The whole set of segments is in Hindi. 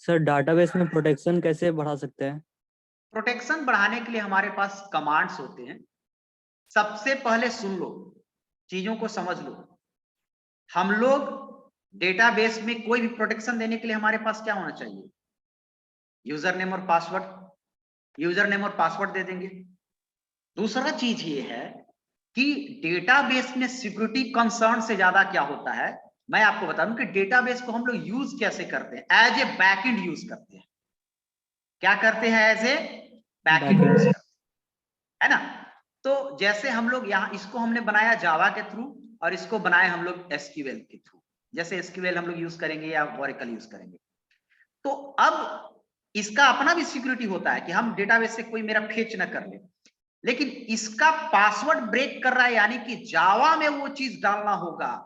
सर डाटाबेस में प्रोटेक्शन कैसे बढ़ा सकते हैं? प्रोटेक्शन बढ़ाने के लिए हमारे पास कमांड्स होते हैं। सबसे पहले सुन लो, चीजों को समझ लो। हम लोग डेटाबेस में कोई भी प्रोटेक्शन देने के लिए हमारे पास क्या होना चाहिए? यूजर नेम और पासवर्ड। यूजर नेम और पासवर्ड दे देंगे। दूसरा चीज ये है कि डेटाबेस में सिक्योरिटी कंसर्न से ज्यादा क्या होता है, मैं आपको बता दूं कि डेटाबेस को हम लोग यूज कैसे करते हैं, एज ए बैकएंड यूज करते हैं। क्या करते हैं? एज ए बैकएंड यूज करते हैं, है ना। तो जैसे हम लोग यहाँ इसको हमने बनाया जावा के थ्रू और इसको बनाया हम लोग एसक्यूएल के थ्रू। जैसे एसक्यूएल हम लोग यूज करेंगे या ओरेकल यूज करेंगे, तो अब इसका अपना भी सिक्योरिटी होता है कि हम डेटाबेस से कोई मेरा फेच ना कर ले, लेकिन इसका पासवर्ड ब्रेक कर रहा है, यानी कि जावा में वो चीज डालना होगा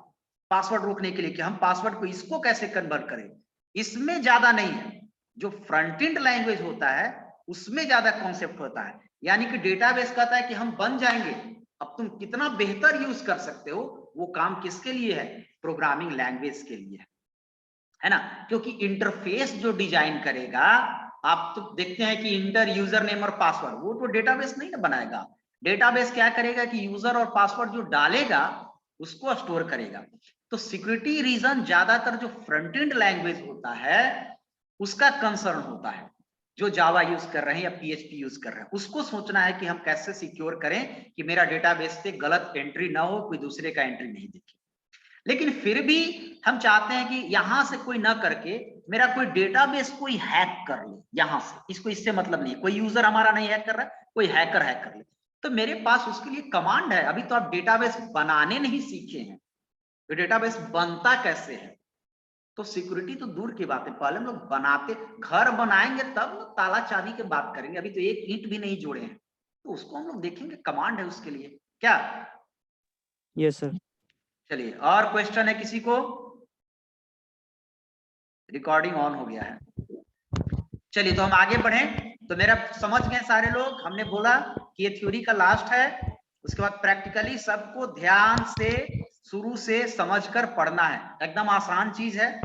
पासवर्ड रोकने के लिए कि हम पासवर्ड को इसको कैसे कन्वर्ट करें। इसमें ज्यादा नहीं है, जो फ्रंट एंड लैंग्वेज होता है उसमें ज्यादा कॉन्सेप्ट होता है। यानी कि डेटाबेस कहता है कि हम बन जाएंगे, अब तुम कितना बेहतर यूज कर सकते हो, वो काम किसके लिए है? प्रोग्रामिंग लैंग्वेज के लिए है ना। क्योंकि इंटरफेस जो डिजाइन करेगा, आप तो देखते हैं कि इंटर यूजर नेम और पासवर्ड, वो तो डेटाबेस नहीं ना बनाएगा। डेटाबेस क्या करेगा कि यूजर और पासवर्ड जो डालेगा उसको स्टोर करेगा। तो सिक्योरिटी रीजन ज्यादातर जो फ्रंट एंड लैंग्वेज होता है उसका कंसर्न होता है। जो जावा यूज कर रहे हैं या पीएचपी यूज कर रहे हैं, उसको सोचना है कि हम कैसे सिक्योर करें कि मेरा डेटाबेस से गलत एंट्री ना हो, कोई दूसरे का एंट्री नहीं दिखे। लेकिन फिर भी हम चाहते हैं कि यहां से कोई ना करके मेरा कोई डेटाबेस कोई हैक कर ले यहां से, इसको इससे मतलब नहीं, कोई यूजर हमारा नहीं हैक कर रहा है, कोई हैकर हैक कर ले, तो मेरे पास उसके लिए कमांड है। अभी तो आप डेटाबेस बनाने नहीं सीखे हैं, तो डेटाबेस बनता कैसे है? तो सिक्योरिटी तो दूर की बात है, पहले हम लोग बनाते, घर बनाएंगे तब ना ताला चाबी की बात करेंगे, अभी तो एक ईंट भी नहीं जोड़े हैं, तो उसको हम लोग देखेंगे, कमांड है उसके लिए। क्या? Yes sir. चलिए, और क्वेश्चन है किसी को? रिकॉर्डिंग ऑन हो गया है। चलिए, तो हम आगे बढ़ें। तो मेरा समझ गए सारे लोग, हमने बोला कि ये थ्योरी का लास्ट है, उसके बाद प्रैक्टिकली सबको ध्यान से शुरू से समझकर पढ़ना है। एकदम आसान चीज है,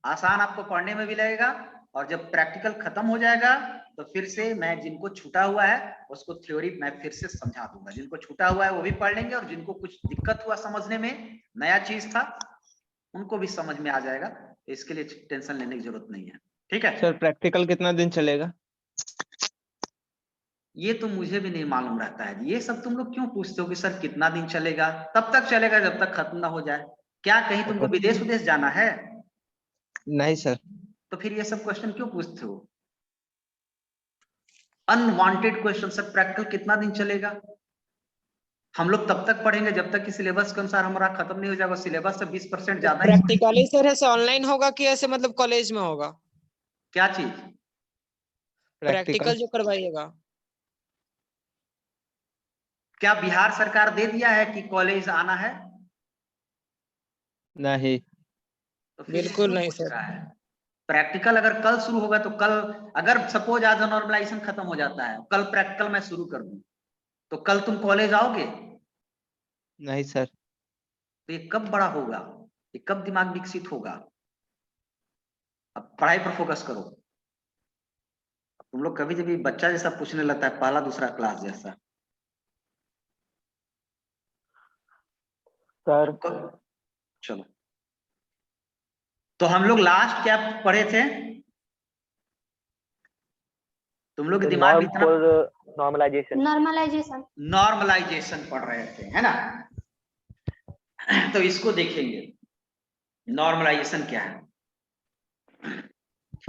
आसान आपको पढ़ने में भी लगेगा, और जब प्रैक्टिकल खत्म हो जाएगा तो फिर से मैं जिनको छूटा हुआ है उसको थ्योरी मैं फिर से समझा दूंगा। जिनको छूटा हुआ है वो भी पढ़ लेंगे, और जिनको कुछ दिक्कत हुआ समझने में, नया चीज था, उनको भी समझ में आ जाएगा। इसके लिए टेंशन लेने की जरूरत नहीं है, ठीक है। सर प्रैक्टिकल कितना दिन चलेगा? ये तो मुझे भी नहीं मालूम रहता है, ये सब तुम लोग क्यों पूछते हो कि सर कितना दिन चलेगा? तब तक चलेगा जब तक खत्म ना हो जाए। क्या कहीं तुमको विदेश विदेश जाना है? नहीं सर। तो फिर ये सब क्वेश्चन क्यों पूछते हो? Unwanted question. सर प्रैक्टिकल कितना दिन चलेगा? हम लोग तब तक पढ़ेंगे जब तक कि सिलेबस के अनुसार हमारा खत्म नहीं हो जाएगा। सिलेबस से 20% ज्यादा ही। प्रैक्टिकली सर ऐसे ऑनलाइन होगा कि ऐसे मतलब कॉलेज में होगा? क्या चीज? प्रैक्टिकल जो करवाइएगा। क्या बिहार सरकार दे दिया है कि कॉलेज आना है? नहीं। तो फिर बिल्कुल क्यों नहीं पूछ सर। रहा है? प्रैक्टिकल अगर कल शुरू होगा तो कल, अगर सपोज आज नॉर्मलाइजेशन खत्म हो जाता है, कल प्रैक्टिकल मैं शुरू कर दूं, तो कल तुम कॉलेज आओगे? नहीं सर। तो ये कब बड़ा होगा? ये कब दिमाग विकसित होगा? अब पढ़ाई पर फोकस करो। तुम लोग कभी कभी बच्चा जैसा पूछने लगता है, पहला दूसरा क्लास जैसा। सर चलो, तो हम लोग लास्ट क्या पढ़े थे? तुम लोग के दिमाग में इतना नॉर्मलाइजेशन नॉर्मलाइजेशन पढ़ रहे थे, है ना। तो इसको देखेंगे, नॉर्मलाइजेशन क्या है।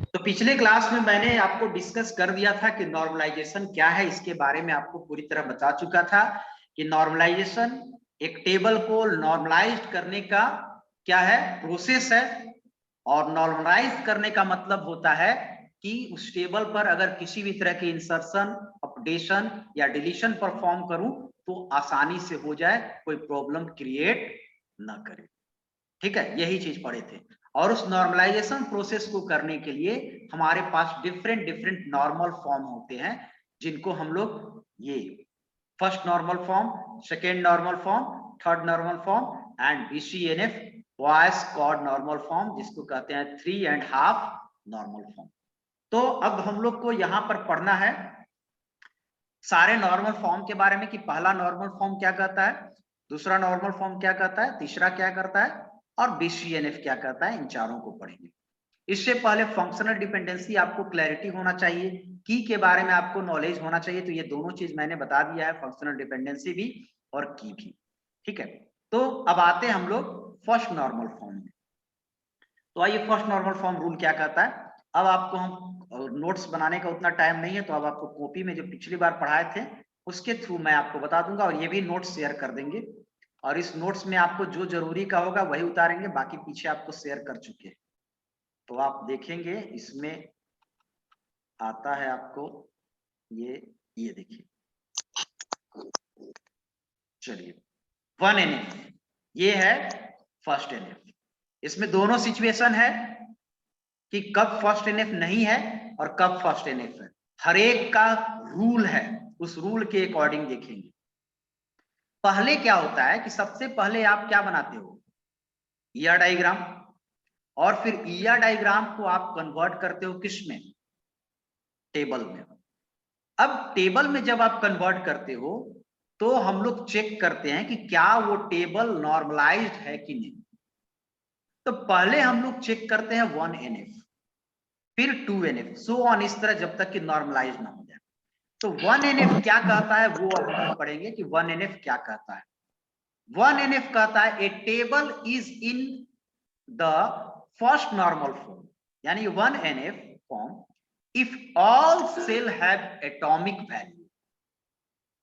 तो पिछले क्लास में मैंने आपको डिस्कस कर दिया था कि नॉर्मलाइजेशन क्या है, इसके बारे में आपको पूरी तरह बता चुका था कि नॉर्मलाइजेशन एक टेबल को नॉर्मलाइज करने का क्या है, प्रोसेस है। और नॉर्मलाइज करने का मतलब होता है कि उस टेबल पर अगर किसी भी तरह की इंसर्शन, अपडेशन या डिलीशन परफॉर्म करूं तो आसानी से हो जाए, कोई प्रॉब्लम क्रिएट ना करे। ठीक है, यही चीज पढ़े थे। और उस नॉर्मलाइजेशन प्रोसेस को करने के लिए हमारे पास डिफरेंट डिफरेंट नॉर्मल फॉर्म होते हैं, जिनको हम लोग ये first normal form, second normal form, third normal form and BCNF Boyce Codd normal form, जिसको कहते हैं 3.5 नॉर्मल फॉर्म। तो अब हम लोग को यहाँ पर पढ़ना है सारे नॉर्मल फॉर्म के बारे में कि पहला नॉर्मल फॉर्म क्या कहता है, दूसरा नॉर्मल फॉर्म क्या कहता है, तीसरा क्या करता है और BCNF क्या कहता है। इन चारों को पढ़ेंगे। इससे पहले फंक्शनल डिपेंडेंसी आपको क्लैरिटी होना चाहिए, की के बारे में आपको नॉलेज होना चाहिए। तो ये दोनों चीज मैंने बता दिया है, फंक्शनल डिपेंडेंसी भी और की भी। ठीक है, तो अब आते हैं हम लोग फर्स्ट नॉर्मल फॉर्म में। तो आइए, फर्स्ट नॉर्मल फॉर्म रूल क्या कहता है। अब आपको हम नोट्स बनाने का उतना टाइम नहीं है, तो अब आपको कॉपी में जो पिछली बार पढ़ाए थे उसके थ्रू मैं आपको बता दूंगा, और ये भी नोट्स शेयर कर देंगे। और इस नोट्स में आपको जो जरूरी का होगा वही उतारेंगे, बाकी पीछे आपको शेयर कर चुके हैं। तो आप देखेंगे इसमें आता है आपको ये देखिए, चलिए 1 NF ये है फर्स्ट NF। इसमें दोनों सिचुएशन है कि कब फर्स्ट NF नहीं है और कब फर्स्ट NF है। हर एक का रूल है, उस रूल के अकॉर्डिंग देखेंगे। पहले क्या होता है कि सबसे पहले आप क्या बनाते हो, ईआर डायग्राम, और फिर ईआर डायग्राम को आप कन्वर्ट करते हो किस में, टेबल में। अब टेबल में जब आप कन्वर्ट करते हो तो हम लोग चेक करते हैं कि क्या वो टेबल नॉर्मलाइज्ड है कि नहीं। तो पहले हम लोग चेक करते हैं 1 NF, फिर 2 NF, सो ऑन, इस तरह जब तक कि नॉर्मलाइज ना हो जाए। तो 1 NF क्या कहता है वो अब हम पढ़ेंगे कि 1 NF क्या कहता है। 1 NF कहता है a table is in the first normal form, यानी 1 NF form if all cell have atomic value,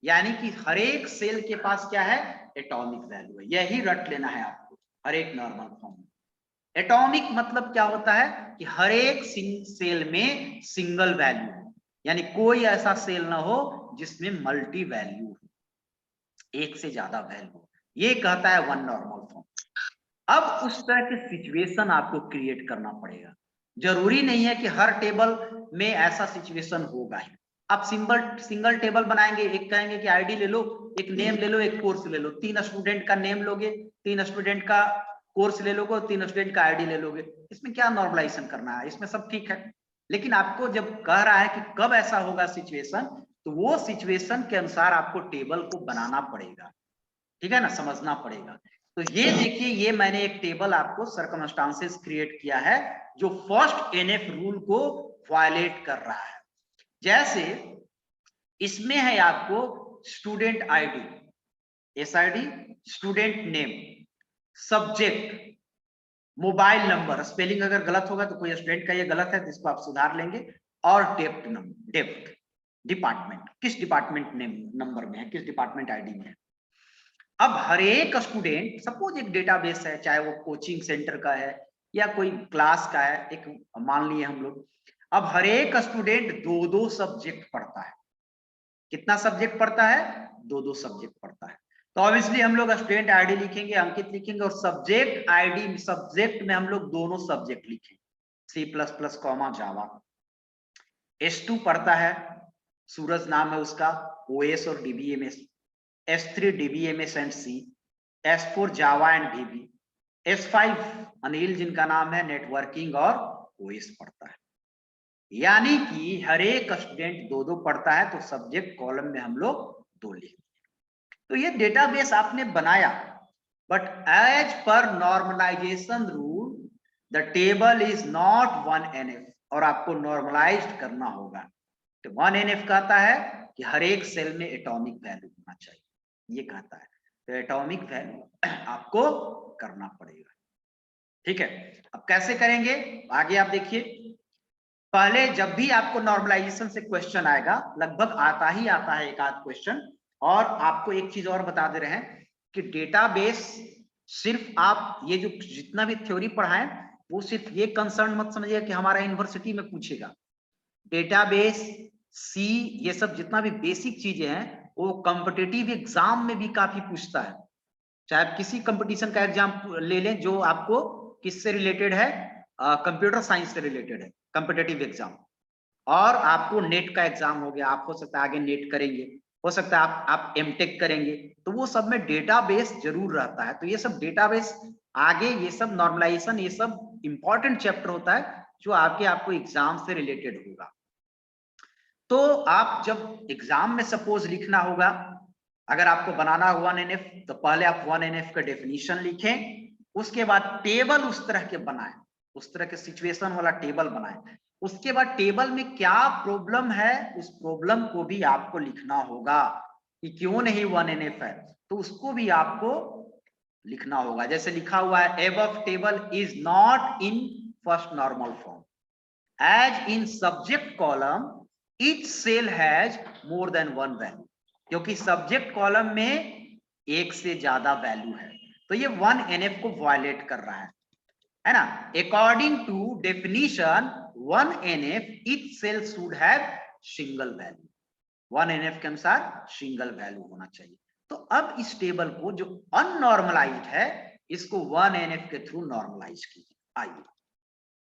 यानी कि हर एक सेल के पास क्या है, एटॉमिक वैल्यू है। यही रट लेना है आपको हर एक नॉर्मल फॉर्म में। एटॉमिक मतलब क्या होता है कि हर एक सेल में सिंगल वैल्यू हो, यानी कोई ऐसा सेल ना हो जिसमें मल्टी वैल्यू हो, एक से ज्यादा वैल्यू हो। ये कहता है 1 नॉर्मल फॉर्म। अब उस तरह के सिचुएशन आपको क्रिएट करना पड़ेगा। जरूरी नहीं है कि हर टेबल में ऐसा सिचुएशन होगा ही। आप सिंगल टेबल बनाएंगे, एक कहेंगे कि आईडी ले लो, एक नेम ले लो, एक कोर्स ले लो, 3 स्टूडेंट का नेम लोगे, 3 स्टूडेंट का कोर्स ले लोगे, 3 स्टूडेंट का आईडी ले लोगे। इसमें क्या नॉर्मलाइजेशन करना है, इसमें सब ठीक है। लेकिन आपको जब कह रहा है कि कब ऐसा होगा सिचुएशन, तो वो सिचुएशन के अनुसार आपको टेबल को बनाना पड़ेगा। ठीक है ना, समझना पड़ेगा। तो ये देखिए, ये मैंने एक टेबल आपको सर्कमस्टांसेस क्रिएट किया है जो फर्स्ट NF रूल को वायलेट कर रहा है। जैसे इसमें है आपको student ID, SID, student name, subject, mobile number, spelling अगर गलत होगा तो कोई स्टूडेंट का ये गलत है तो इसको आप सुधार लेंगे, और डेप्थ नंबर, डेप्थ, डिपार्टमेंट, किस डिपार्टमेंट नेम नंबर में है, किस डिपार्टमेंट आईडी में है। अब हर एक स्टूडेंट, सपोज एक डेटाबेस है, चाहे वो कोचिंग सेंटर का है या कोई क्लास का है, एक मान लिए हम लोग। अब हर एक स्टूडेंट 2-2 सब्जेक्ट पढ़ता है। कितना सब्जेक्ट पढ़ता है, 2-2 सब्जेक्ट पढ़ता है। तो ऑब्वियसली हम लोग स्टूडेंट आईडी लिखेंगे, अंकित लिखेंगे, और सब्जेक्ट आईडी, सब्जेक्ट में हम लोग दोनों सब्जेक्ट लिखेंगे, C++ कॉमा जावा। S2 पढ़ता है, सूरज नाम है उसका, OS और DBMS, S3 DBMS and C, S4 Java and DB, S5 Anil जिनका नाम है नेटवर्किंग और OS पढ़ता है। यानी कि हर एक स्टूडेंट 2-2 पढ़ता है, तो सब्जेक्ट कॉलम में हम लोग 2 लिखेंगे। तो ये डेटाबेस आपने बनाया, but as per normalisation rule the table is not 1 NF, और आपको नॉर्मलाइज्ड करना होगा। तो 1 NF कहता है कि हर एक सेल में एटॉमिक वैल्यू होना चाहिए, ये कहता है। तो एटॉमिक वैल्यू आपको करना पड़ेगा। ठीक है, अब कैसे करेंगे आगे आप देखिए। पहले जब भी आपको नॉर्मलाइजेशन से क्वेश्चन आएगा, लगभग आता ही आता है एक आध क्वेश्चन। और आपको एक चीज और बता दे रहे हैं कि डेटाबेस सिर्फ आप ये जो जितना भी थ्योरी पढ़ाएं वो सिर्फ ये कंसर्न मत समझिए कि हमारा यूनिवर्सिटी में पूछेगा। डेटाबेस, C, ये सब जितना भी बेसिक चीजें हैं वो कॉम्पिटिटिव एग्जाम में भी काफी पूछता है। चाहे आप किसी कंपटीशन का एग्जाम ले लें जो आपको किससे रिलेटेड है, कंप्यूटर साइंस से रिलेटेड है, कॉम्पिटिटिव एग्जाम। और आपको नेट का एग्जाम हो गया, आप हो सकता है आगे नेट करेंगे, हो सकता है आप M.Tech करेंगे, तो वो सब में डेटाबेस जरूर रहता है। तो ये सब डेटाबेस आगे, ये सब नॉर्मलाइजेशन, ये सब इंपॉर्टेंट चैप्टर होता है जो आपको एग्जाम से रिलेटेड होगा। तो आप जब एग्जाम में सपोज लिखना होगा, अगर आपको बनाना हो 1NF, तो पहले आप 1NF का डेफिनेशन लिखें, उसके बाद टेबल उस तरह के बनाएं, उस तरह के सिचुएशन वाला टेबल बनाएं। उसके बाद टेबल में क्या प्रॉब्लम है, उस प्रॉब्लम को भी आपको लिखना होगा कि क्यों नहीं 1NF है, तो उसको भी आपको लिखना होगा। जैसे लिखा हुआ है, above table is not in first normal form, as in subject column each cell has more than one value, क्योंकि सब्जेक्ट कॉलम में एक से ज्यादा वैल्यू है, तो ये 1NF को वायलेट कर रहा है ना। According to definition 1NF each cell should have single value, 1NF के अनुसार सिंगल वैल्यू होना चाहिए। तो अब इस टेबल को जो अननॉर्मलाइज्ड है, इसको 1NF के थ्रू नॉर्मलाइज कीजिए। आइए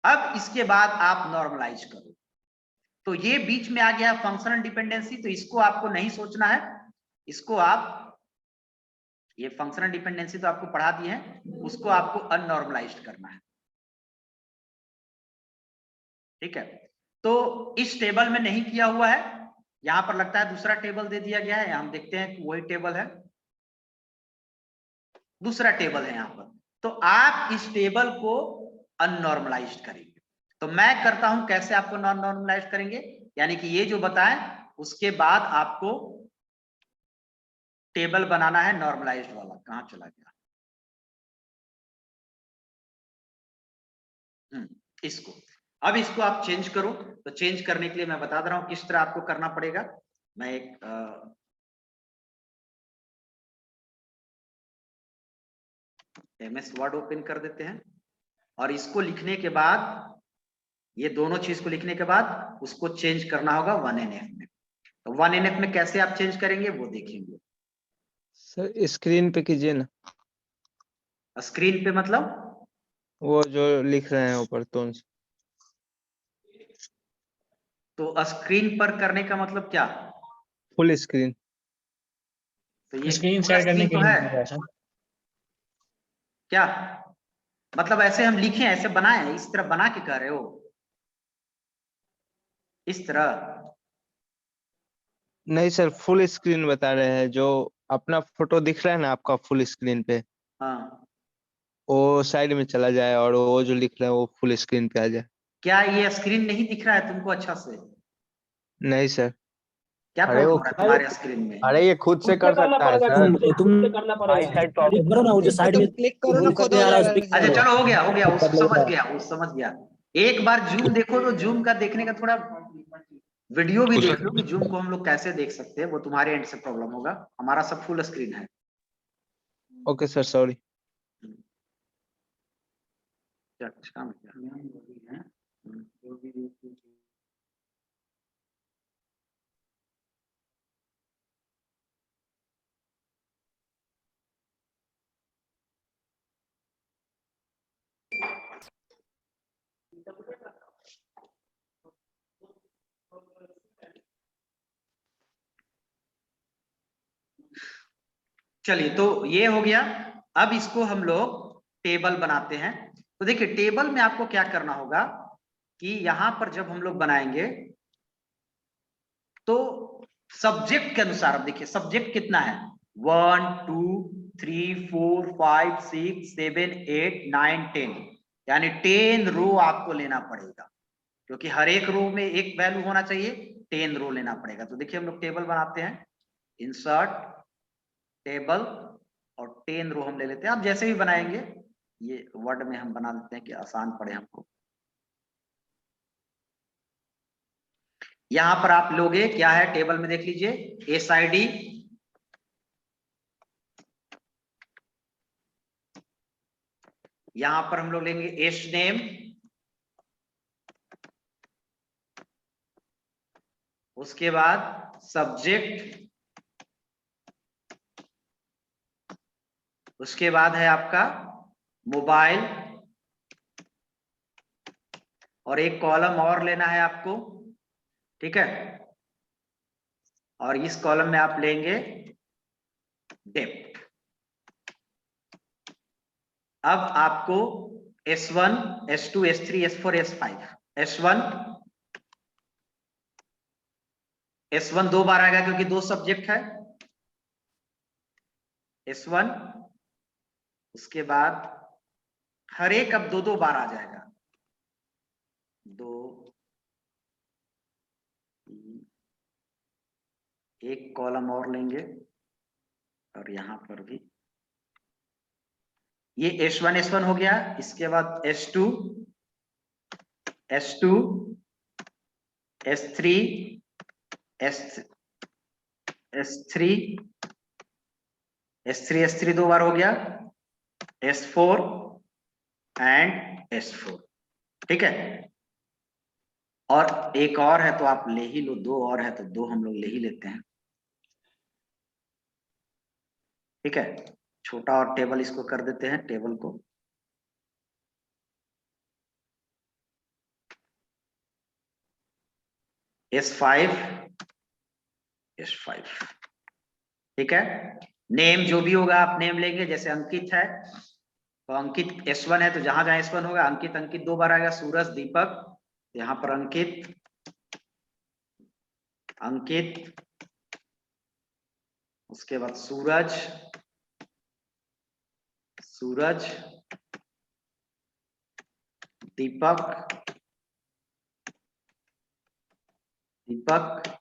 अब इसके बाद आप नॉर्मलाइज करो। तो ये बीच में आ गया फंक्शनल डिपेंडेंसी, तो इसको आपको नहीं सोचना है, इसको आप, ये फंक्शनल डिपेंडेंसी तो आपको पढ़ा दिए हैं, उसको आपको अननॉर्मलाइज्ड करना है। ठीक है, तो इस टेबल में नहीं किया हुआ है, यहां पर लगता है दूसरा टेबल दे दिया गया है, हम देखते हैं कि वही टेबल है, दूसरा टेबल है यहाँ पर। तो आप इस टेबल को अननॉर्मलाइज्ड करेंगे। तो मैं करता हूं, कैसे आपको नॉन नॉर्मलाइज करेंगे, यानी कि ये जो बताएं उसके बाद आपको टेबल बनाना है नॉर्मलाइज्ड वाला। कहां चला गया, इसको। अब इसको आप चेंज करो, तो चेंज करने के लिए मैं बता दे रहा हूं किस तरह आपको करना पड़ेगा। मैं एक MS वर्ड ओपन कर देते हैं, और इसको लिखने के बाद, ये दोनों चीज को लिखने के बाद उसको चेंज करना होगा 1NF में। तो 1NF में कैसे आप चेंज करेंगे वो देखेंगे। सर स्क्रीन पे कीजिए ना, स्क्रीन पे मतलब वो जो लिख रहे हैं ऊपर तो स्क्रीन पर करने का मतलब क्या, फुल स्क्रीन। तो ये स्क्रीन पूरा शेयर करने स्क्रीन के तो लिए है बोल रहा है सर। क्या, मतलब ऐसे हम लिखे, ऐसे बनाए, इस तरह बना के कह रहे हो, इस तरह? नहीं सर, फुल स्क्रीन बता रहे हैं, जो अपना फोटो दिख रहा है ना आपका फुल स्क्रीन पे, हाँ, वो साइड में चला जाए और वो जो लिख रहे हैं वो फुल स्क्रीन पे आ जाए। क्या ये स्क्रीन नहीं दिख रहा है तुमको अच्छा से? नहीं सर। क्या अरे वो प्रॉब्लम है तुम्हारे स्क्रीन में? अरे ये खुद से कर सकता है सर, तुम करना पड़ेगा। क्लिक करो ना, वो जो साइड में क्लिक करो ना, घूम खुद करके हो आ रहा है, जाएगा। उस पे अच्छा करो। चलो, हो गया हो गया, उसको तब समझ लगेगा। गया, वो समझ गया। एक बार जूम देखो, तो जूम का देखने का थोड़ा वीडियो भी देख लो कि जूम को हम लोग कैसे देख सकते हैं। वो तुम्हारे एंड से प्रॉब्लम होगा, हमारा सब फुल स्क्रीन है। Okay sir, sorry. अच्छा, चलिए, तो ये हो गया। अब इसको हम लोग टेबल बनाते हैं। तो देखिए, टेबल में आपको क्या करना होगा कि यहां पर जब हम लोग बनाएंगे, तो सब्जेक्ट के अनुसार, अब देखिए सब्जेक्ट कितना है, 1 2 3 4 5 6 7 8 9 10, यानी 10 रो आपको लेना पड़ेगा, क्योंकि हर एक रो में एक वैल्यू होना चाहिए, 10 रो लेना पड़ेगा। तो देखिए हम लोग टेबल बनाते हैं, इंसर्ट टेबल, और 10 रो हम ले लेते हैं। आप जैसे भी बनाएंगे, ये वर्ड में हम बना देते हैं कि आसान पड़े हमको। यहां पर आप लोगे क्या है टेबल में, देख लीजिए, SID, यहां पर हम लोग लेंगे SNAME, उसके बाद सब्जेक्ट, उसके बाद है आपका मोबाइल, और एक कॉलम और लेना है आपको, ठीक है, और इस कॉलम में आप लेंगे डेप्थ। अब आपको S1 S2 S3 S4 S5 S1 S1 दो बार आएगा क्योंकि दो सब्जेक्ट है। S1 उसके बाद हर एक अब दो दो बार आ जाएगा, 2 3, एक कॉलम और लेंगे और यहां पर भी ये S1 हो गया। इसके बाद S2 S3 S3 दो बार हो गया, S4 एंड S4। ठीक है, और एक और है तो आप ले ही लो, दो और है तो दो हम लोग ले ही लेते हैं। ठीक है, छोटा और टेबल इसको कर देते हैं, टेबल को S5 S5। ठीक है, नेम जो भी होगा आप नेम लेंगे, जैसे अंकित है तो अंकित S1 है तो जहां जहां S1 होगा अंकित अंकित दो बार आएगा। सूरज दीपक, यहां पर अंकित अंकित, उसके बाद सूरज सूरज दीपक दीपक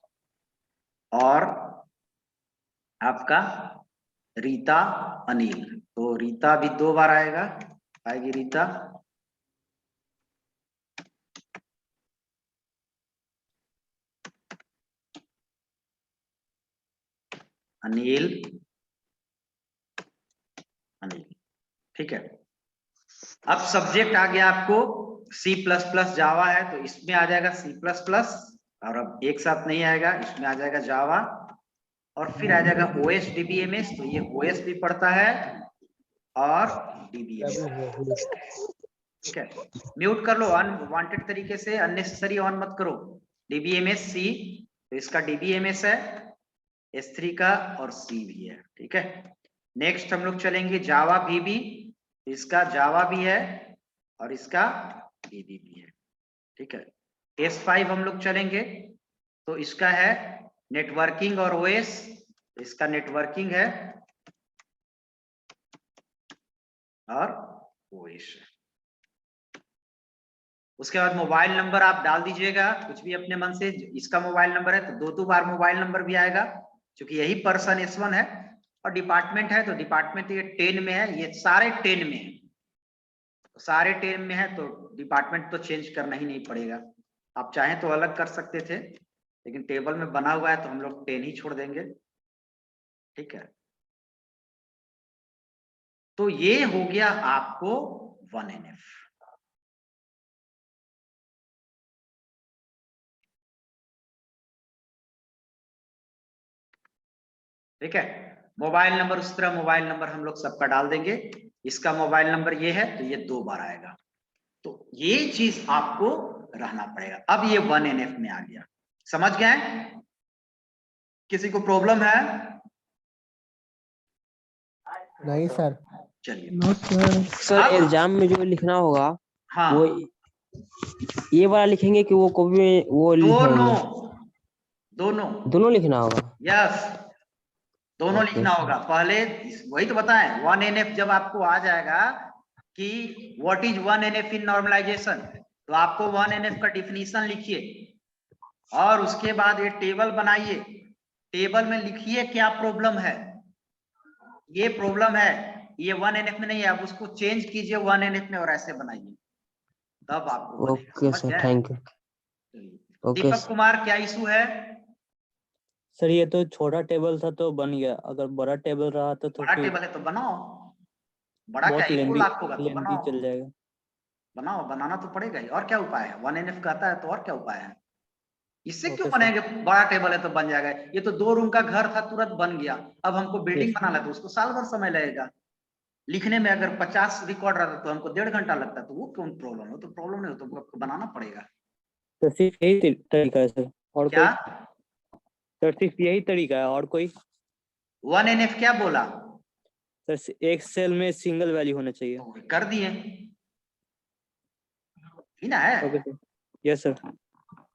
और आपका रीता अनिल। तो रीता भी दो बार आएगा, आएगी रीता। अनिल अनिल। ठीक है, अब सब्जेक्ट आ गया आपको C++ जावा है तो इसमें आ जाएगा C++, और अब एक साथ नहीं आएगा, इसमें आ जाएगा जावा और फिर आ जाएगा OS DBMS। तो ये OS भी पढ़ता है और DBMS। ठीक है, म्यूट कर लो अनवांटेड तरीके से, अननेसेसरी ऑन मत करो। DBMS C, तो इसका DBMS है, S3 का और C भी है। ठीक है, नेक्स्ट हम लोग चलेंगे जावा VB, इसका जावा भी है और इसका VB भी है। ठीक है, S5 हम लोग चलेंगे तो इसका है नेटवर्किंग और OS, इसका नेटवर्किंग है और OS है। उसके बाद मोबाइल नंबर आप डाल दीजिएगा कुछ भी अपने मन से, इसका मोबाइल नंबर है तो दो दो बार मोबाइल नंबर भी आएगा क्योंकि यही पर्सन S1 है। और डिपार्टमेंट है तो डिपार्टमेंट ये 10 में है, ये सारे 10 में है, सारे 10 में है तो डिपार्टमेंट तो चेंज करना ही नहीं पड़ेगा। आप चाहें तो अलग कर सकते थे लेकिन टेबल में बना हुआ है तो हम लोग 10 ही छोड़ देंगे। ठीक है, तो ये हो गया आपको 1NF। ठीक है, मोबाइल नंबर उस तरह मोबाइल नंबर हम लोग सबका डाल देंगे। इसका मोबाइल नंबर ये है तो ये दो बार आएगा, तो ये चीज आपको रहना पड़ेगा। अब ये 1NF में आ गया, समझ गए? किसी को प्रॉब्लम है? नहीं सर। चलिए सर अब- एग्जाम में जो लिखना होगा हाँ, वो ये वाला लिखेंगे कि वो कॉपी में वो दोनों लिखेंगे? दोनों दोनों लिखना होगा? यस, दोनों ओके लिखना सर। होगा। पहले वही तो बताएं, 1NF जब आपको आ जाएगा कि what is 1NF in normalisation, तो आपको 1NF का डिफिनीशन लिखिए और उसके बाद ये टेबल बनाइए, टेबल में लिखिए क्या प्रॉब्लम है। ये प्रॉब्लम है, ये 1NF में नहीं है, आप उसको चेंज कीजिए 1NF में और ऐसे बनाइए, तब आपको बनेगा। ओके समझ सर, गए? Thank you. Okay Deepak Kumar क्या इशू है? सर, ये तो छोटा टेबल था तो बन गया, अगर बड़ा टेबल रहा तो बड़ा फिर टेबल है तो बनाओ, बड़ा क्या बहुत 1 लाख होगा तो लेंदी बनाओ, चल जाएगा। बनाओ, बनाना तो पड़ेगा ही। और क्या उपाय है? 1NF कहता है तो और क्या उपाय है? इससे क्यों ओके सर। बनेंगे? बड़ा टेबल है तो बन जाएगा। ये तो 2 रूम का घर था तुरंत बन गया, अब हमको बिल्डिंग यस। बनाना है तो उसको साल भर समय लगेगा। लिखने में अगर 50 रिकॉर्ड रहता तो हमको 1.5 घंटा लगता, तो वो कौन प्रॉब्लम है? तो प्रॉब्लम नहीं हो तो आपको बनाना पड़ेगा। सर सिर्फ यही तरीका है सर, और क्या कोई? सर सिर्फ यही तरीका है, और कोई? 1NF क्या बोला? सर एक सेल में सिंगल वैल्यू होना चाहिए। तो कर दिए ही ना है। Okay sir. Yes sir.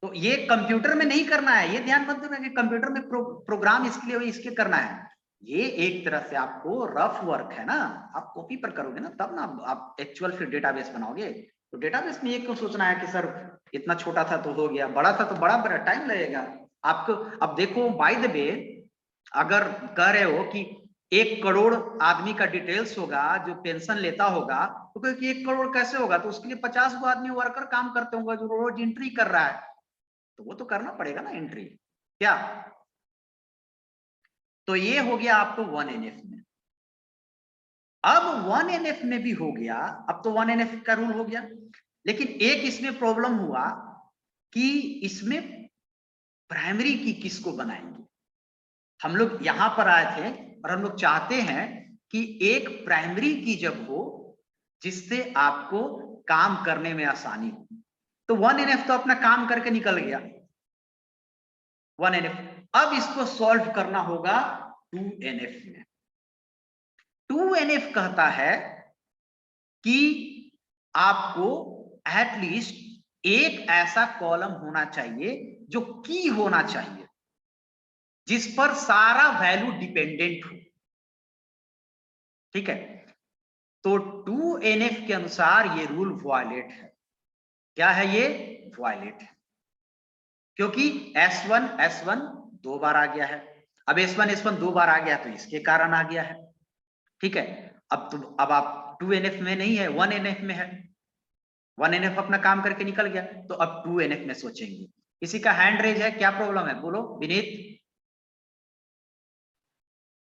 तो ये कंप्यूटर में नहीं करना है, ये ध्यान मत देना कि कंप्यूटर में प्रोग्राम इसके लिए इसके करना है। ये एक तरह से आपको रफ वर्क है ना, आप कॉपी पर करोगे ना तब ना आप एक्चुअल फिर डेटाबेस बनाओगे। तो डेटाबेस में ये क्यों सोचना है कि सर इतना छोटा था तो हो गया, बड़ा था तो बड़ा टाइम लगेगा आपको। अब देखो बाय द वे, अगर कह रहे हो कि 1 करोड़ आदमी का डिटेल्स होगा जो पेंशन लेता होगा, तो क्योंकि 1 करोड़ कैसे होगा, तो उसके लिए 50 गो आदमी वर्कर काम करते होंगे जो रोज एंट्री कर रहा है, तो वो तो करना पड़ेगा ना एंट्री क्या। तो ये हो गया आपको 1NF में। अब 1NF में भी हो गया, अब तो 1NF का रूल हो गया, लेकिन एक इसमें प्रॉब्लम हुआ कि इसमें प्राइमरी की किसको बनाएंगे। हम लोग यहां पर आए थे और हम लोग चाहते हैं कि एक प्राइमरी की जब हो जिससे आपको काम करने में आसानी हो। तो 1NF तो अपना काम करके निकल गया 1NF। अब इसको सॉल्व करना होगा 2NF में। 2NF कहता है कि आपको एटलीस्ट एक ऐसा कॉलम होना चाहिए जो की होना चाहिए, जिस पर सारा वैल्यू डिपेंडेंट हो। ठीक है, तो 2NF के अनुसार ये रूल वायलेट है। क्या है ये? वायलेट है, क्योंकि S1 2 बार आ गया है। अब S1 2 बार आ गया तो इसके कारण आ गया है। ठीक है, अब आप 2NF में नहीं है, 1NF में है। 1NF अपना काम करके निकल गया, तो अब 2NF में सोचेंगे। किसी का हैंड रेज है, क्या प्रॉब्लम है, बोलो विनीत।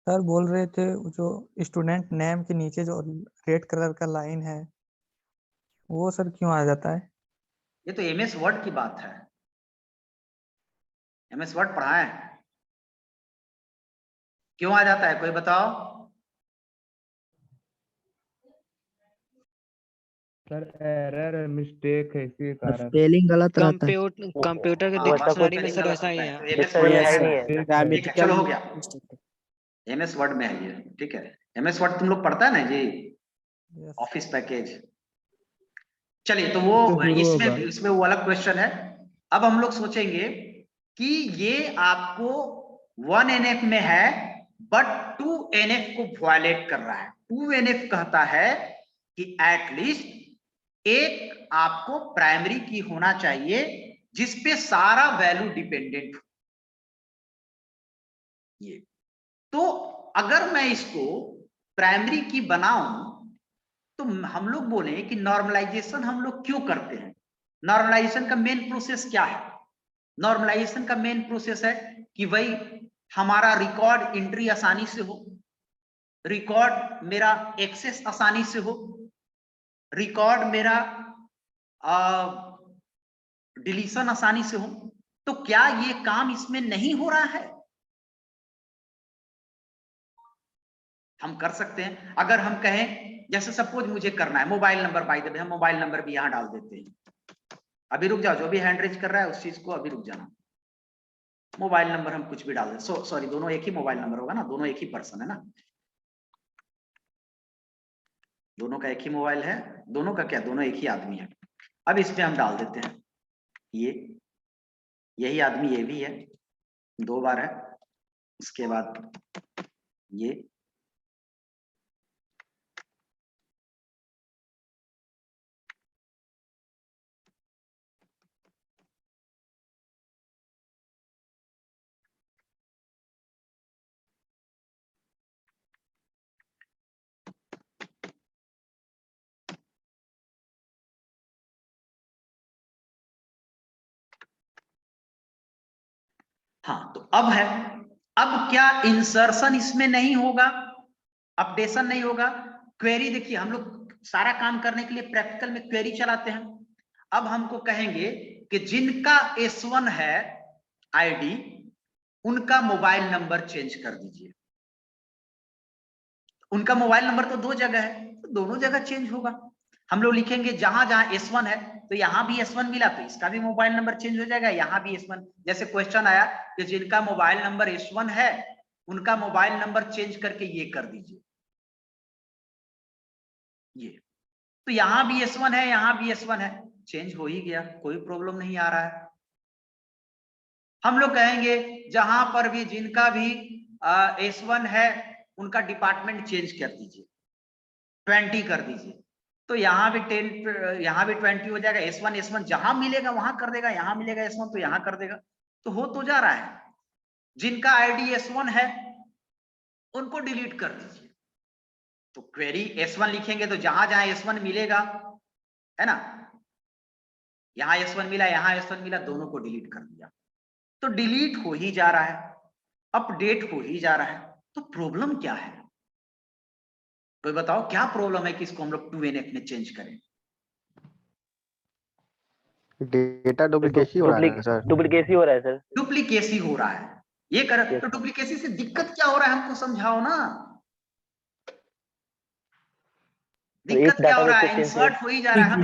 सर बोल रहे थे जो स्टूडेंट नेम के नीचे जो रेड कलर का लाइन है वो सर क्यों आ जाता है? ये तो MS वर्ड की बात है, MS वर्ड पढ़ा है, क्यों आ जाता है कोई बताओ। सर एरर मिस्टेक है इसी कारण। स्पेलिंग गलत रहता है। कंप्यूटर के हाँ, बस डिक्शनरी में spelling सर गलत ऐसा ही होता है। तो MS वर्ड में है। ठीक ठीक है, चलो हो गया, MS वर्ड में है ये। ठीक है, MS वर्ड तुम लोग पढ़ता है ना जी, Yes. Office package. चलिए, तो वो इसमें वो अलग क्वेश्चन है। अब हम लोग सोचेंगे कि ये आपको 1NF में है बट 2NF को वायलेट कर रहा है। 2NF कहता है कि एटलीस्ट एक आपको प्राइमरी की होना चाहिए जिसपे सारा वैल्यू डिपेंडेंट हो। ये तो अगर मैं इसको प्राइमरी की बनाऊं तो हम लोग बोले कि नॉर्मलाइजेशन हम लोग क्यों करते हैं। नॉर्मलाइजेशन का मेन प्रोसेस क्या है? नॉर्मलाइजेशन का मेन प्रोसेस है कि भाई हमारा रिकॉर्ड एंट्री आसानी से हो, रिकॉर्ड मेरा एक्सेस आसानी से हो, रिकॉर्ड मेरा डिलीशन आसानी से हो। तो क्या ये काम इसमें नहीं हो रहा है? हम कर सकते हैं। अगर हम कहें जैसे सपोज मुझे करना है mobile number, by the way हम मोबाइल नंबर भी यहां डाल देते हैं। अभी रुक जाओ, जो भी हैंड रेज कर रहा है उस चीज को अभी रुक जाना। मोबाइल नंबर हम कुछ भी डाल दें, सॉरी दोनों एक ही मोबाइल नंबर होगा ना, दोनों एक ही पर्सन है ना, दोनों का एक ही मोबाइल है, दोनों का क्या, दोनों एक ही आदमी है। अब इस पे हम डाल देते हैं यही आदमी, ये भी है, 2 बार है। उसके बाद ये हाँ, तो अब है, अब क्या इंसर्शन इसमें नहीं होगा, अपडेशन नहीं होगा। क्वेरी देखिए, हम लोग सारा काम करने के लिए प्रैक्टिकल में क्वेरी चलाते हैं। अब हमको कहेंगे कि जिनका S1 है आईडी, उनका मोबाइल नंबर चेंज कर दीजिए। उनका मोबाइल नंबर तो 2 जगह है, तो दोनों जगह चेंज होगा। हम लोग लिखेंगे जहां जहां S1 है तो यहां भी S1 मिला तो इसका भी मोबाइल नंबर चेंज हो जाएगा, यहां भी S1। जैसे क्वेश्चन आया कि जिनका मोबाइल नंबर S1 है उनका मोबाइल नंबर चेंज करके ये कर दीजिए, ये तो यहां भी S1 है, यहां भी S1 है, चेंज हो ही गया, कोई प्रॉब्लम नहीं आ रहा है। हम लोग कहेंगे जहां पर भी जिनका भी S1 है उनका डिपार्टमेंट चेंज कर दीजिए, 20 कर दीजिए, तो यहाँ भी 10, यहाँ भी 20 हो जाएगा। S1 जहां मिलेगा वहां कर देगा, यहाँ मिलेगा S1 तो यहाँ कर देगा, तो हो तो जा रहा है। जिनका ID S1 है उनको डिलीट कर दीजिए। तो क्वेरी S1 लिखेंगे तो जहां जहां S1 मिलेगा, है ना, यहां S1 मिला, यहां S1 मिला, दोनों को डिलीट कर दिया। तो डिलीट हो ही जा रहा है, अपडेट हो ही जा रहा है, तो प्रॉब्लम क्या है? कोई बताओ क्या प्रॉब्लम है कि इसको हम लोग 2NF में चेंज करें? डेटा डुप्लीकेसी हो रहा है सर। डुप्लीकेसी हो रहा है सर। डुप्लीकेसी हो रहा है, ये कर तो डुप्लीकेसी से दिक्कत क्या हो रहा है हमको समझाओ ना। दिक्कत क्या हो रहा है? इंसर्ट हो ही जा रहा है, हम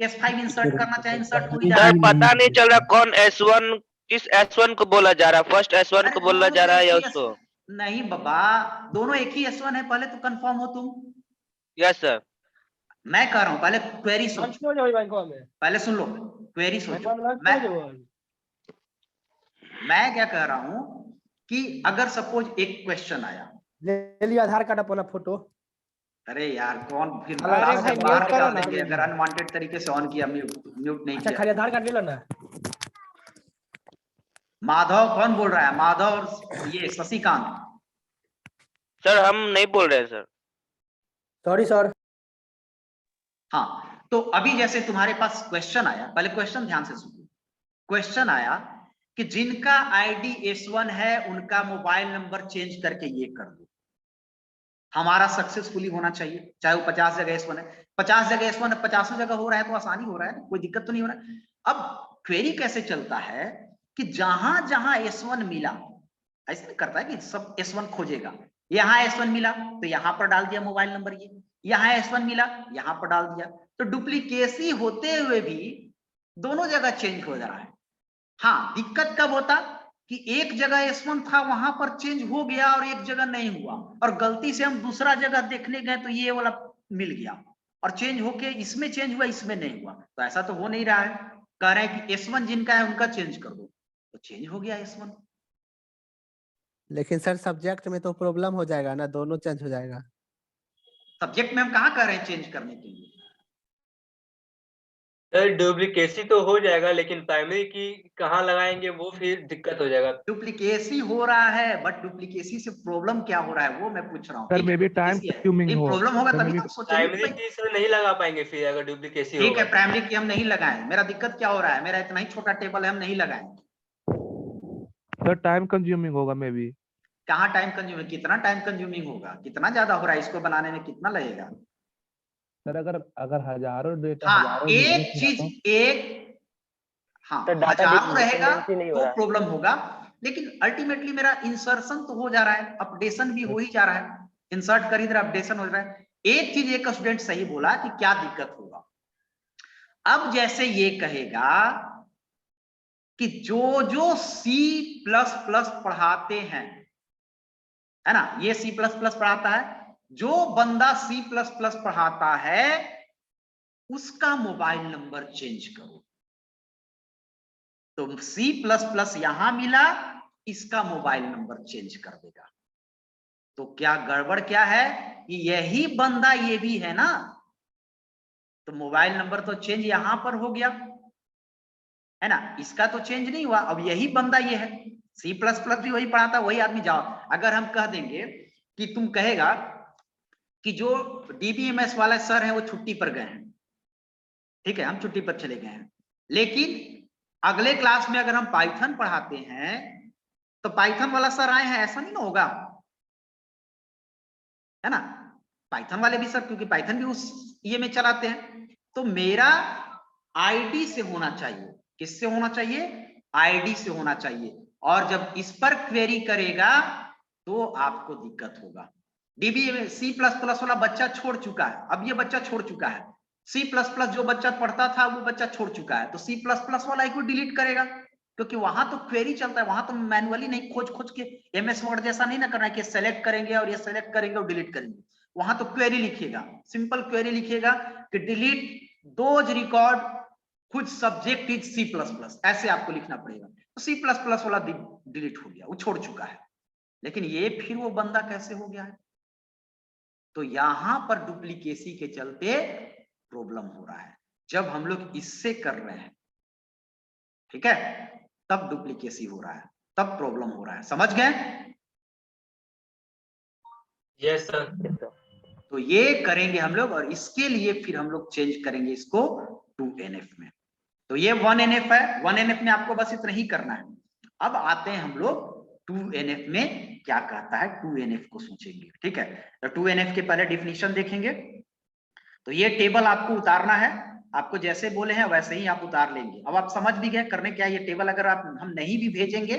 S5 इंसर्ट करना चाहे इंसर्ट हो ही जा रहा सर है। पता नहीं चल रहा कौन S1 किस S1 को बोला जा रहा है, फर्स्ट S1 को बोला जा रहा है या उसको? नहीं बाबा, दोनों एक ही S1 है, पहले तो कंफर्म हो तुम। Yes sir. मैं कह रहा हूं पहले क्वेरी सोचो, पहले सुन लो, क्वेरी सोचो। मैं क्या कह रहा हूं कि अगर सपोज एक क्वेश्चन आया, ले लियो आधार कार्ड अपना फोटो। अरे यार कौन फिर अरे क्लास भाई, से बाहर म्यूट करो निकाल ना। देंगे अगर अनवांटेड तरीके से ऑन किया, म्यूट नहीं अच्छा किया। खाली आधार कार्ड ले लो ना। माधव कौन बोल रहा है? माधव और ये शशिकांत। सर हम नहीं बोल रहे हैं सर। Sorry sir. हाँ, तो अभी जैसे तुम्हारे पास क्वेश्चन आया, पहले क्वेश्चन ध्यान से सुनो। क्वेश्चन आया कि जिनका ID S1 है उनका मोबाइल नंबर चेंज करके ये कर दो। हमारा सक्सेसफुली होना चाहिए, चाहे वो 50 जगह S1 है, 50 जगह S1 है, 50 जगह हो रहा है तो आसानी हो रहा है, कोई दिक्कत तो नहीं हो रहा है। अब क्वेरी कैसे चलता है कि जहां जहां S1 मिला, ऐसे नहीं करता है कि सब S1 खोजेगा। यहाँ S1 मिला तो यहां पर डाल दिया मोबाइल नंबर, ये यहाँ S1 मिला यहां पर डाल दिया, तो डुप्लीकेसी होते हुए भी दोनों जगह चेंज हो जा रहा है। हाँ, दिक्कत कब होता कि एक जगह S1 था वहां पर चेंज हो गया और एक जगह नहीं हुआ, और गलती से हम दूसरा जगह देखने गए तो ये वाला मिल गया और चेंज होके इसमें चेंज हुआ, इसमें नहीं हुआ। तो ऐसा तो हो नहीं रहा है। कह रहे हैं कि S1 जिनका है उनका चेंज कर दो, तो चेंज हो गया S1। लेकिन सर सब्जेक्ट में तो प्रॉब्लम हो जाएगा ना, दोनों चेंज हो जाएगा। सब्जेक्ट में हम कहाँ कह रहे हैं चेंज करने के लिए? सर डुप्लीकेसी तो हो जाएगा, लेकिन प्राइमरी की कहाँ लगाएंगे वो फिर दिक्कत हो जाएगा। डुप्लीकेसी हो रहा है, बट डुप्लीकेसी से प्रॉब्लम क्या हो रहा है वो मैं पूछ रहा हूँ। Sir may be time consuming हो। प्रॉब्लम होगा सर, तभी maybe- तो सोचेंगे प्राइमरी की सर नहीं लगा पाएंगे फिर अगर डुप्लीकेसी ठीक होगा। है, प्राइमरी की हम नहीं लगाएं। मेरा दिक्कत क्या हो रहा है, मेरा इतना ही छोटा टेबल है, हम नहीं लगाएं। सर टाइम कंज्यूमिंग होगा मे बी। कहाँ टाइम कंज्यूमिंग, कितना टाइम कंज्यूमिंग होगा, कितना ज्यादा हो रहा है, इसको बनाने में कितना लगेगा? सर अगर हजारों डेटा हाँ, हजारों एक चीज हाँ तो डाटा हजारों रहेगा डिपेंडेंसी नहीं हो तो रहा। प्रॉब्लम होगा, लेकिन अल्टीमेटली मेरा इंसर्शन तो हो जा रहा है, अपडेशन भी हो ही जा रहा है। इंसर्ट कर इधर, अपडेशन हो रहा है। एक चीज एक स्टूडेंट सही बोला कि क्या दिक्कत होगा। अब जैसे ये कहेगा कि जो जो C++ पढ़ाते हैं, है ना, ये C++ पढ़ाता है, जो बंदा C++ पढ़ाता है उसका मोबाइल नंबर चेंज करो। तो C++ यहां मिला, इसका मोबाइल नंबर चेंज कर देगा। तो क्या गड़बड़ क्या है कि यही बंदा ये भी है ना, तो मोबाइल नंबर तो चेंज यहां पर हो गया, है ना, इसका तो चेंज नहीं हुआ। अब यही बंदा ये है, C++ भी वही पढ़ाता, वही आदमी। जाओ, अगर हम कह देंगे कि तुम कहेगा कि जो DBMS वाला सर है वो छुट्टी पर गए हैं, ठीक है, हम छुट्टी पर चले गए हैं, लेकिन अगले क्लास में अगर हम पाइथन पढ़ाते हैं तो पाइथन वाला सर आए हैं, ऐसा नहीं ना होगा, है ना। पाइथन वाले भी सर, क्योंकि पाइथन भी उस ये में चलाते हैं। तो मेरा ID से होना चाहिए, किससे होना चाहिए? ID से होना चाहिए। और जब इस पर क्वेरी करेगा तो आपको दिक्कत होगा। C++ वाला बच्चा छोड़ चुका है, अब ये बच्चा छोड़ चुका है। C++ जो बच्चा पढ़ता था वो बच्चा छोड़ चुका है, तो C++ वाला एक डिलीट करेगा, क्योंकि वहां तो क्वेरी चलता है, वहां तो मैनुअली नहीं खोज खोज के MS वर्ड जैसा नहीं ना करना है कि सेलेक्ट करेंगे और ये सेलेक्ट करेंगे और डिलीट करेंगे। वहां तो क्वेरी लिखेगा, सिंपल क्वेरी लिखेगा कि डिलीट दोज रिकॉर्ड खुद सब्जेक्ट इज C++, ऐसे आपको लिखना पड़ेगा। तो C++ वाला डिलीट हो गया, वो छोड़ चुका है, लेकिन ये फिर वो बंदा कैसे हो गया है? तो यहां पर डुप्लीकेसी के चलते प्रॉब्लम हो रहा है। जब हम लोग इससे कर रहे हैं, ठीक है, तब डुप्लीकेसी हो रहा है, तब प्रॉब्लम हो रहा है। समझ गए? Yes sir. तो ये करेंगे हम लोग, और इसके लिए फिर हम लोग चेंज करेंगे इसको 2NF में। तो ये 1NF है, 1NF में आपको बस इतना ही करना है। अब आते हैं हम लोग 2NF में, क्या कहता है 2NF को सोचेंगे, ठीक है। तो 2NF के पहले डिफिनीशन देखेंगे। तो ये टेबल आपको उतारना है, आपको जैसे बोले हैं वैसे ही आप उतार लेंगे। अब आप समझ भी गए करने क्या, ये टेबल अगर हम नहीं भी भेजेंगे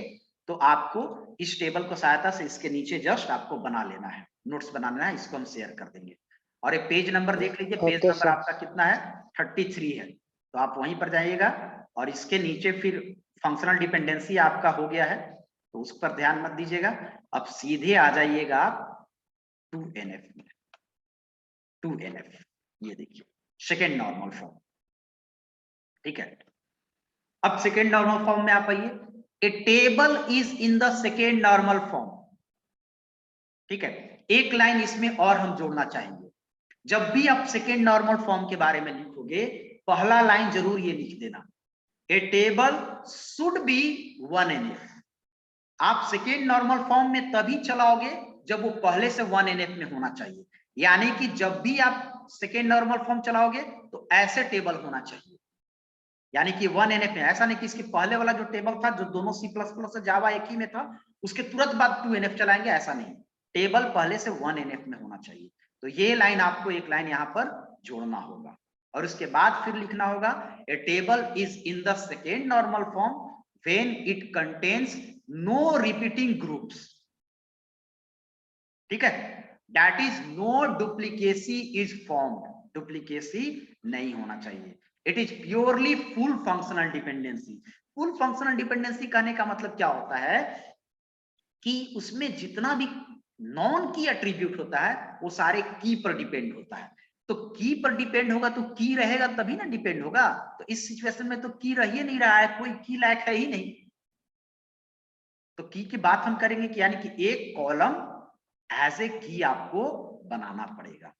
तो आपको इस टेबल को सहायता से इसके नीचे जस्ट आपको बना लेना है, नोट्स बना लेना है, इसको हम शेयर कर देंगे। और ये पेज नंबर देख लीजिए, पेज Okay, नंबर sir. आपका कितना है, 33 है। तो आप वहीं पर जाइएगा और इसके नीचे फिर फंक्शनल डिपेंडेंसी आपका हो गया है, तो उस पर ध्यान मत दीजिएगा। अब सीधे आ जाइएगा आप 2NF में। 2NF ये देखिए सेकेंड नॉर्मल फॉर्म, ठीक है। अब सेकेंड नॉर्मल फॉर्म में आप आइए। A table is in the second normal form, ठीक है। एक लाइन इसमें और हम जोड़ना चाहेंगे। जब भी आप सेकेंड नॉर्मल फॉर्म के बारे में लिखोगे, पहला लाइन जरूर ये लिख देना, ए टेबल शुड बी 1NF। आप सेकेंड नॉर्मल फॉर्म में तभी चलाओगे जब वो पहले से 1NF में होना चाहिए। यानी कि जब भी आप सेकेंड नॉर्मल फॉर्म चलाओगे तो ऐसे टेबल होना चाहिए, यानी कि 1NF में। ऐसा नहीं कि इसके पहले वाला जो टेबल था, जो दोनों C++ से जावा एक ही में था, उसके तुरंत बाद 2NF चलाएंगे, ऐसा नहीं। टेबल पहले से 1NF में होना चाहिए। तो ये लाइन आपको एक लाइन यहाँ पर जोड़ना होगा, और उसके बाद फिर लिखना होगा a table is in the second normal form when it contains no repeating groups, ठीक है। That is no duplicacy is formed, duplicacy नहीं होना चाहिए। It is purely full functional dependency. Full functional dependency कहने का मतलब क्या होता है कि उसमें जितना भी नॉन की एट्रीब्यूट होता है वो सारे की पर डिपेंड होता है। तो की पर डिपेंड होगा तो की रहेगा तभी ना डिपेंड होगा। तो इस सिचुएशन में तो की रह ही नहीं रहा है, कोई की लायक है ही नहीं। तो की की बात हम करेंगे कि यानी कि एक कॉलम एज ए की आपको बनाना पड़ेगा।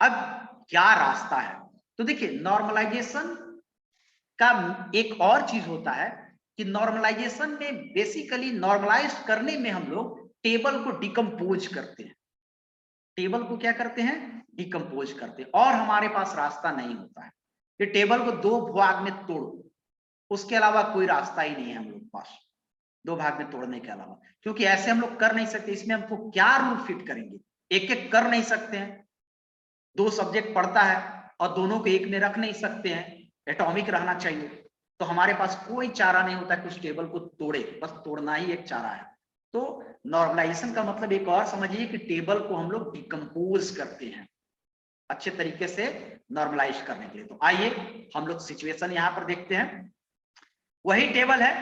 अब क्या रास्ता है, तो देखिए नॉर्मलाइजेशन का एक और चीज होता है कि नॉर्मलाइजेशन में बेसिकली नॉर्मलाइज करने में हम लोग टेबल को डिकम्पोज करते हैं। टेबल को क्या करते हैं, डिकम्पोज करते हैं। और हमारे पास रास्ता नहीं होता है कि टेबल को दो भाग में तोड़ो, उसके अलावा कोई रास्ता ही नहीं है हम लोग के पास दो भाग में तोड़ने के अलावा, क्योंकि ऐसे हम लोग कर नहीं सकते। इसमें हमको क्या रूल फिट करेंगे, एक एक कर नहीं सकते हैं। दो सब्जेक्ट पढ़ता है और दोनों को एक में रख नहीं सकते हैं, एटॉमिक रहना चाहिए। तो हमारे पास कोई चारा नहीं होता कि उस टेबल को तोड़े, बस तोड़ना ही एक चारा है। तो नॉर्मलाइजेशन का मतलब एक और समझिए कि टेबल को हम लोग डिकम्पोज करते हैं अच्छे तरीके से नॉर्मलाइज करने के लिए। तो आइए हम लोग सिचुएशन यहां पर देखते हैं। वही टेबल है,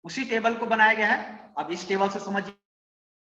उसी टेबल को बनाया गया है। अब इस टेबल से समझिए